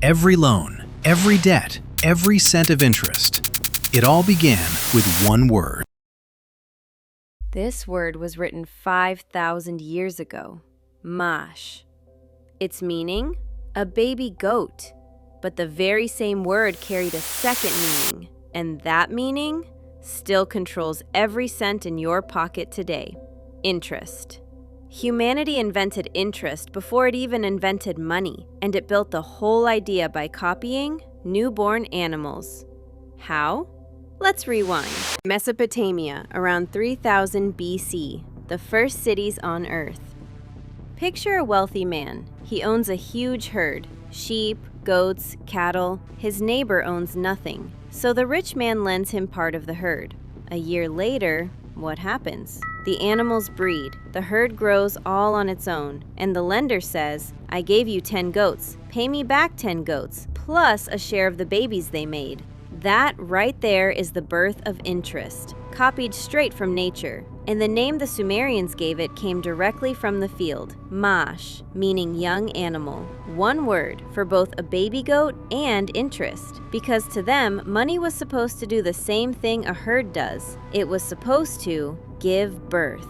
Every loan, every debt, every cent of interest. It all began with one word. This word was written 5,000 years ago. Mash. Its meaning? A baby goat. But the very same word carried a second meaning, and that meaning still controls every cent in your pocket today. Interest. Humanity invented interest before it even invented money, and it built the whole idea by copying newborn animals. How? Let's rewind. Mesopotamia, around 3000 BC, the first cities on Earth. Picture a wealthy man. He owns a huge herd, sheep, goats, cattle. His neighbor owns nothing, so the rich man lends him part of the herd. A year later, what happens? The animals breed, the herd grows all on its own, and the lender says, I gave you 10 goats, pay me back 10 goats, plus a share of the babies they made. That right there is the birth of interest, copied straight from nature. And the name the Sumerians gave it came directly from the field, mash, meaning young animal. One word for both a baby goat and interest, because to them, money was supposed to do the same thing a herd does. It was supposed to give birth.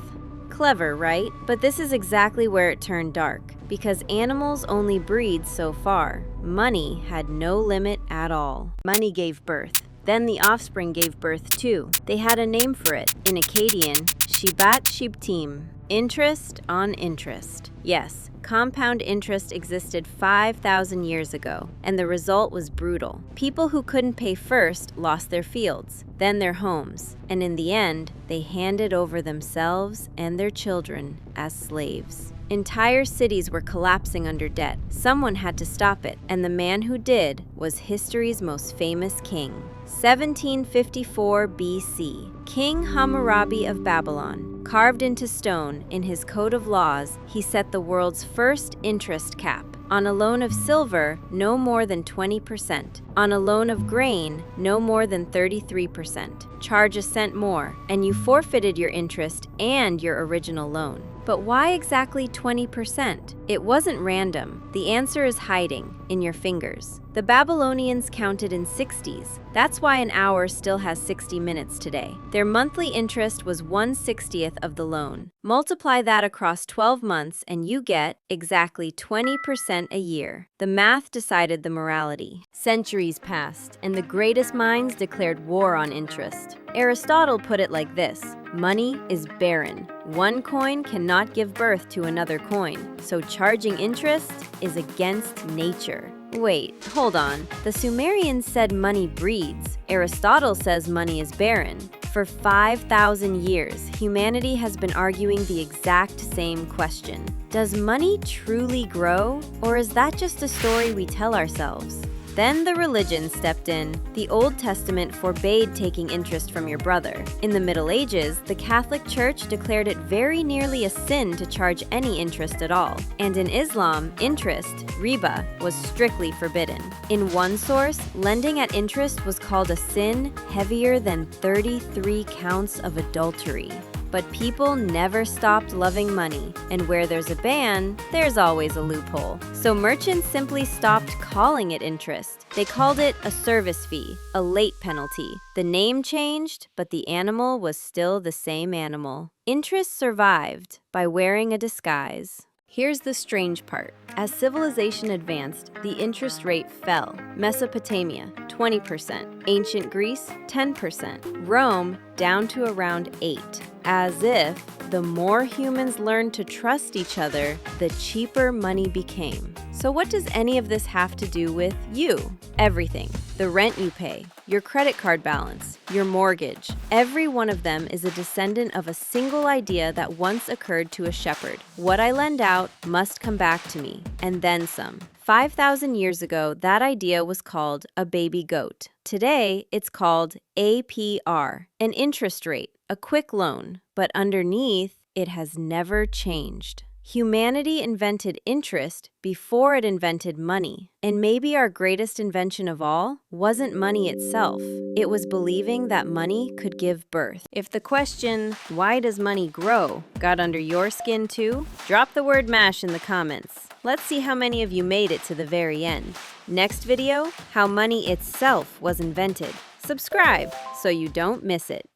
Clever, right? But this is exactly where it turned dark, because animals only breed so far. Money had no limit at all. Money gave birth. Then the offspring gave birth too. They had a name for it. In Akkadian, Shibat Shibtim. Interest on interest. Yes, compound interest existed 5,000 years ago, and the result was brutal. People who couldn't pay first lost their fields, then their homes, and in the end, they handed over themselves and their children as slaves. Entire cities were collapsing under debt. Someone had to stop it, and the man who did was history's most famous king. 1754 BC, King Hammurabi of Babylon. Carved into stone in his code of laws, he set the world's first interest cap. On a loan of silver, no more than 20%. On a loan of grain, no more than 33%. Charge a cent more, and you forfeited your interest and your original loan. But why exactly 20%? It wasn't random. The answer is hiding in your fingers. The Babylonians counted in 60s. That's why an hour still has 60 minutes today. Their monthly interest was 1/60th of the loan. Multiply that across 12 months and you get exactly 20% a year. The math decided the morality. Centuries passed, and the greatest minds declared war on interest. Aristotle put it like this: money is barren. One coin cannot give birth to another coin, so charging interest is against nature. Wait, hold on. The Sumerians said money breeds. Aristotle says money is barren. For 5,000 years, humanity has been arguing the exact same question. Does money truly grow, or is that just a story we tell ourselves? Then the religion stepped in. The Old Testament forbade taking interest from your brother. In the Middle Ages, the Catholic Church declared it very nearly a sin to charge any interest at all. And in Islam, interest, riba, was strictly forbidden. In one source, lending at interest was called a sin heavier than 33 counts of adultery. But people never stopped loving money, and where there's a ban, there's always a loophole. So merchants simply stopped calling it interest. They called it a service fee, a late penalty. The name changed, but the animal was still the same animal. Interest survived by wearing a disguise. Here's the strange part. As civilization advanced, the interest rate fell. Mesopotamia, 20%. Ancient Greece, 10%. Rome, down to around 8%. As if the more humans learned to trust each other, the cheaper money became. So what does any of this have to do with you? Everything. The rent you pay, your credit card balance, your mortgage. Every one of them is a descendant of a single idea that once occurred to a shepherd. What I lend out must come back to me, and then some. 5,000 years ago, that idea was called a baby goat. Today, it's called APR, an interest rate, a quick loan. But underneath, it has never changed. Humanity invented interest before it invented money. And maybe our greatest invention of all wasn't money itself. It was believing that money could give birth. If the question, why does money grow, got under your skin too, drop the word MASH in the comments. Let's see how many of you made it to the very end. Next video, how money itself was invented. Subscribe so you don't miss it.